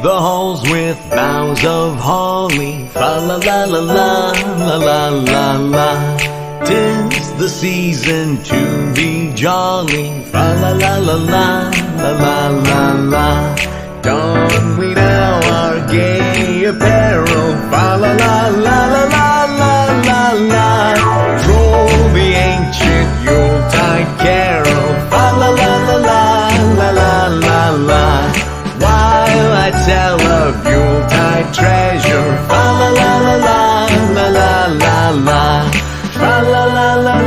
the halls with boughs of holly. Fa la la la la la la la la. 'Tis the season to be jolly. Fa la la la la la la la la. Don we now our gay apparel. Fa la la la la la la la la. Roll the ancient Yuletide carol. Fa la la la la la la la la. While I tell of Yuletide treasure. Fa la la la la la la la la. Fa la la la.